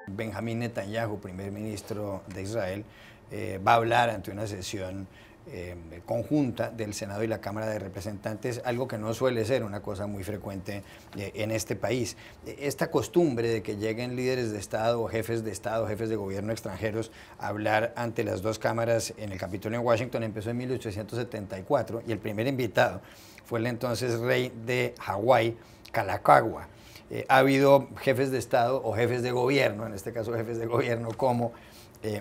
Benjamín Netanyahu, primer ministro de Israel, va a hablar ante una sesión conjunta del Senado y la Cámara de Representantes, algo que no suele ser una cosa muy frecuente en este país. Esta costumbre de que lleguen líderes de Estado, jefes de gobierno extranjeros a hablar ante las dos cámaras en el Capitolio en Washington empezó en 1874 y el primer invitado fue el entonces rey de Hawái, Kalakaua. Ha habido jefes de Estado o jefes de gobierno, en este caso jefes de gobierno como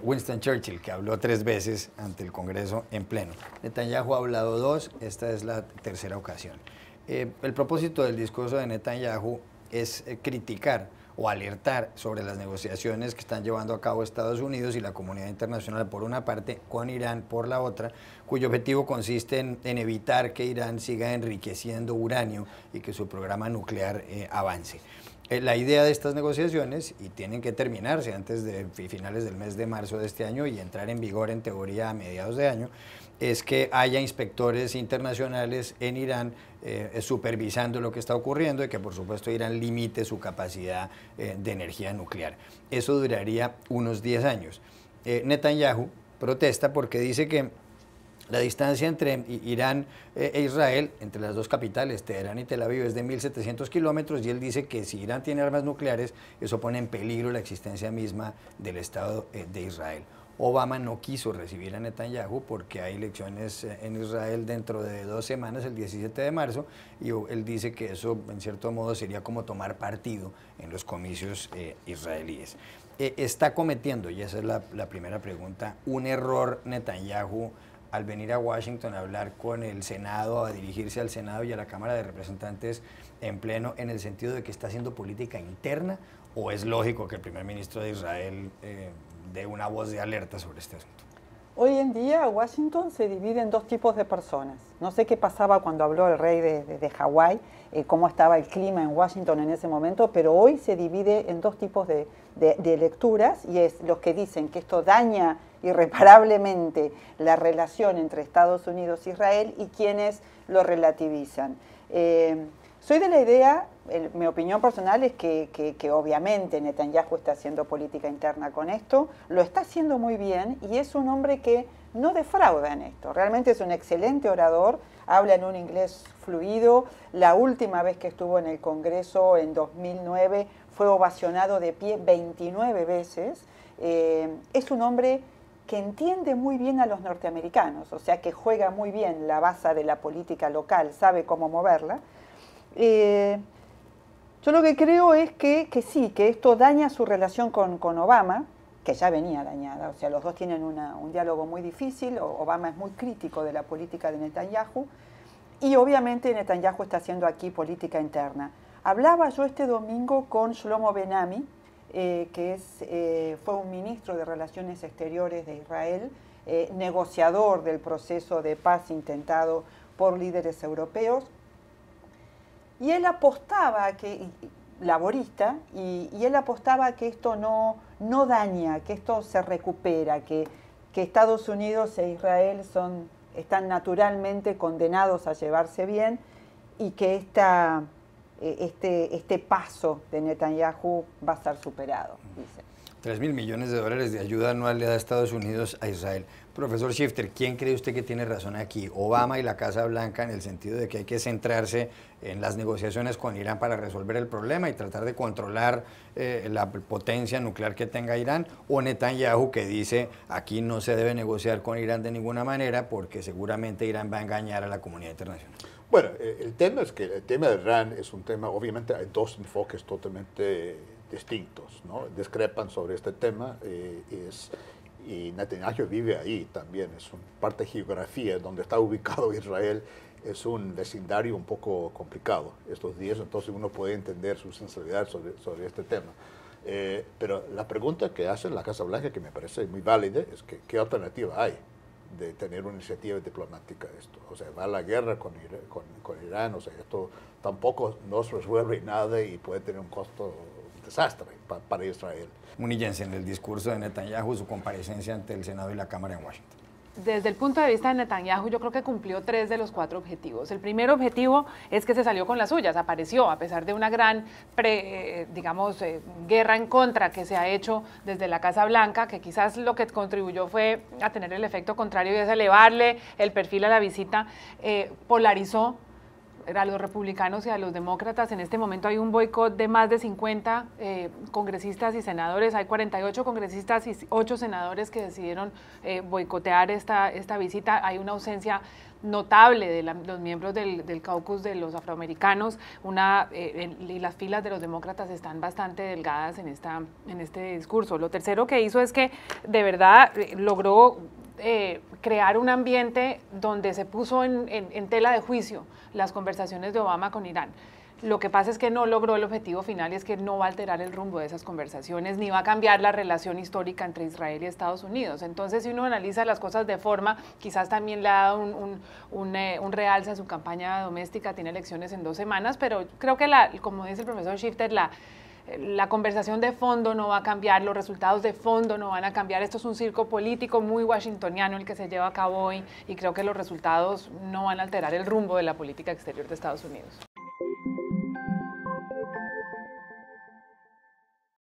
Winston Churchill, que habló 3 veces ante el Congreso en pleno. Netanyahu ha hablado 2, esta es la tercera ocasión. El propósito del discurso de Netanyahu es criticar o alertar sobre las negociaciones que están llevando a cabo Estados Unidos y la comunidad internacional por una parte, con Irán por la otra, cuyo objetivo consiste en evitar que Irán siga enriqueciendo uranio y que su programa nuclear avance. La idea de estas negociaciones, y tienen que terminarse antes de finales del mes de marzo de este año y entrar en vigor en teoría a mediados de año, es que haya inspectores internacionales en Irán supervisando lo que está ocurriendo y que por supuesto Irán limite su capacidad de energía nuclear. Eso duraría unos 10 años. Netanyahu protesta porque dice que la distancia entre Irán e Israel, entre las dos capitales, Teherán y Tel Aviv, es de 1.700 kilómetros y él dice que si Irán tiene armas nucleares, eso pone en peligro la existencia misma del Estado de Israel. Obama no quiso recibir a Netanyahu porque hay elecciones en Israel dentro de 2 semanas, el 17 de marzo, y él dice que eso en cierto modo sería como tomar partido en los comicios israelíes. ¿Está cometiendo, y esa es la primera pregunta, un error Netanyahu al venir a Washington a hablar con el Senado, a dirigirse al Senado y a la Cámara de Representantes en pleno, en el sentido de que está haciendo política interna, o es lógico que el primer ministro de Israel dé una voz de alerta sobre este asunto? Hoy en día Washington se divide en 2 tipos de personas. No sé qué pasaba cuando habló el rey de Hawái, cómo estaba el clima en Washington en ese momento, pero hoy se divide en 2 tipos de lecturas, y es los que dicen que esto daña irreparablemente la relación entre Estados Unidos e Israel y quienes lo relativizan. Soy de la idea, mi opinión personal es que obviamente Netanyahu está haciendo política interna con esto, lo está haciendo muy bien y es un hombre que no defrauda en esto. Realmente es un excelente orador, habla en un inglés fluido. La última vez que estuvo en el Congreso, en 2009, fue ovacionado de pie 29 veces. Es un hombre que entiende muy bien a los norteamericanos, o sea que juega muy bien la base de la política local, sabe cómo moverla. Yo lo que creo es que sí, que esto daña su relación con Obama, que ya venía dañada, o sea, los dos tienen un diálogo muy difícil. Obama es muy crítico de la política de Netanyahu, y obviamente Netanyahu está haciendo aquí política interna. Hablaba yo este domingo con Shlomo Ben-Ami, que fue un ministro de Relaciones Exteriores de Israel, negociador del proceso de paz intentado por líderes europeos, y él apostaba laborista, y él apostaba que esto no daña, que esto se recupera, que Estados Unidos e Israel están naturalmente condenados a llevarse bien, y que este paso de Netanyahu va a ser superado, dice. 3.000 millones de dólares de ayuda anual le da Estados Unidos a Israel. Profesor Shifter, ¿quién cree usted que tiene razón aquí? ¿Obama y la Casa Blanca, en el sentido de que hay que centrarse en las negociaciones con Irán para resolver el problema y tratar de controlar la potencia nuclear que tenga Irán? ¿O Netanyahu, que dice aquí no se debe negociar con Irán de ninguna manera porque seguramente Irán va a engañar a la comunidad internacional? Bueno, el tema es que el tema de Irán es un tema, obviamente hay 2 enfoques totalmente distintos, ¿no? Discrepan sobre este tema, y Netanyahu vive ahí también, es parte de geografía donde está ubicado Israel, es un vecindario un poco complicado estos días, entonces uno puede entender su sensibilidad sobre este tema. Pero la pregunta que hace la Casa Blanca, que me parece muy válida, es que ¿qué alternativa hay de tener una iniciativa diplomática de esto? O sea, va a la guerra con Irán, o sea, esto tampoco nos resuelve nada y puede tener un costo desastre para Israel. Muni Jensen, el discurso de Netanyahu, su comparecencia ante el Senado y la Cámara en Washington. desde el punto de vista de Netanyahu, yo creo que cumplió 3 de los 4 objetivos. El primer objetivo es que se salió con las suyas, apareció, a pesar de una gran, guerra en contra que se ha hecho desde la Casa Blanca, que quizás lo que contribuyó fue a tener el efecto contrario y es elevarle el perfil a la visita, polarizó a los republicanos y a los demócratas. En este momento hay un boicot de más de 50 congresistas y senadores. Hay 48 congresistas y 8 senadores que decidieron boicotear esta visita. Hay una ausencia notable de los miembros del caucus de los afroamericanos, y las filas de los demócratas están bastante delgadas en este discurso. Lo tercero que hizo es que de verdad logró crear un ambiente donde se puso en tela de juicio las conversaciones de Obama con Irán. Lo que pasa es que no logró el objetivo final, y es que no va a alterar el rumbo de esas conversaciones, ni va a cambiar la relación histórica entre Israel y Estados Unidos. Entonces, si uno analiza las cosas de forma, quizás también le ha dado un realce a su campaña doméstica, tiene elecciones en 2 semanas, pero creo que, como dice el profesor Shifter, la conversación de fondo no va a cambiar, los resultados de fondo no van a cambiar. Esto es un circo político muy washingtoniano el que se lleva a cabo hoy, y creo que los resultados no van a alterar el rumbo de la política exterior de Estados Unidos.